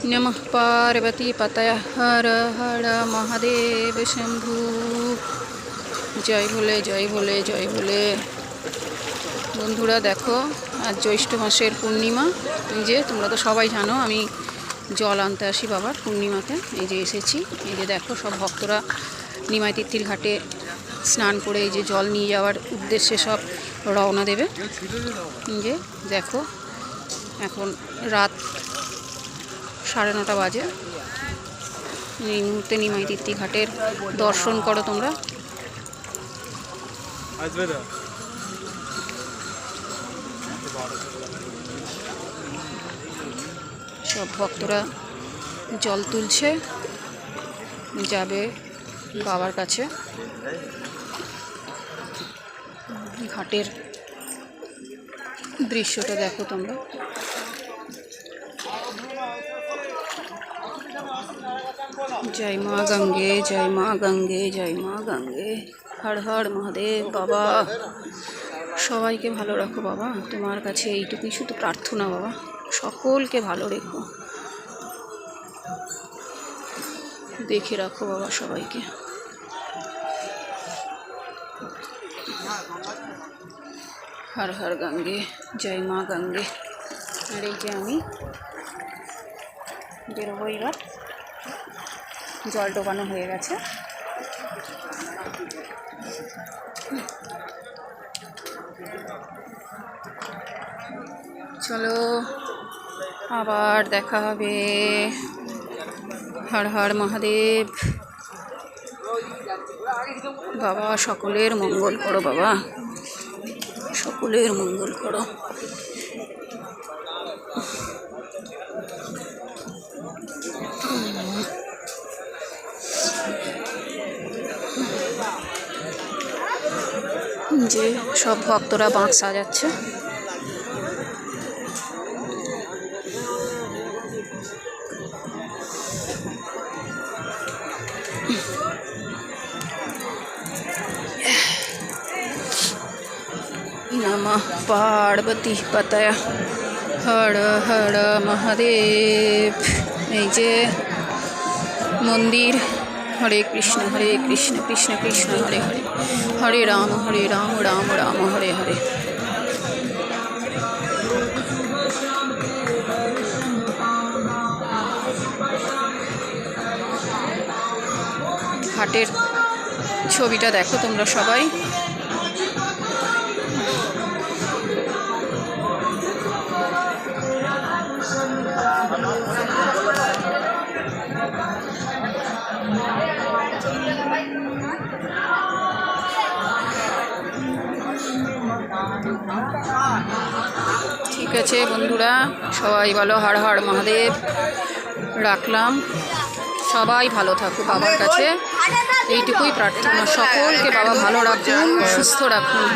नमः पार्वती पतय हर हर महादेव शंभु। जय भोले जय भोले जय भोले। বন্ধুরা দেখো আজ জ্যৈষ্ঠ মাসের পূর্ণিমা। এই যে তোমরা তো সবাই জানো আমি জল আনতে আসি বাবার পূর্ণিমাতে। এই যে এসেছি, এই যে দেখো সব ভক্তরা নিমাই তিথির ঘাটে স্নান করে এই যে জল নিয়ে যাওয়ার উদ্দেশ্যে সব রওনা দেবে। এই যে দেখো এখন রাত 9:30 বাজে। এই মুহূর্তে নিমাই তিথি ঘাটের দর্শন করো তোমরা। সব ভক্তরা জল তুলছে, যাবে বাবার কাছে। ঘাটের দৃশ্যটা দেখো তোমরা। जय माँ गंगे जय माँ गंगे जय माँ गंगे। हर हर महादेव। बाबा সবাইকে ভালো রাখো বাবা, তোমার কাছে এইটুকুই শুধু প্রার্থনা বাবা, সকলকে ভালো রেখো, দেখে রাখো বাবা সবাইকে। हर हर गंगे जय माँ गंगे। আর এই যে আমি বেরোবো এবার, জল ডোবানো হয়ে গেছে। চলো আবার দেখা হবে। হর হর মহাদেব। বাবা সকলের মঙ্গল করো বাবা, সকলের মঙ্গল করো। যে সব ভক্তরা বাঁক সাজাচ্ছে। नमः पार्वती पतय हर हर महादेव। এই যে মন্দির। हरे कृष्ण कृष्ण कृष्ण हरे हरे, हरे राम राम राम हरे हरे। ঘাটের ছবিটা দেখো তোমরা সবাই। ঠিক আছে বন্ধুরা, সবাই বলো হর হর মহাদেব। রাখলাম, সবাই ভালো থাকো, বাবার কাছে এইটুকুই প্রার্থনা, সকলকে বাবা ভালো রাখুন, সুস্থ রাখুন।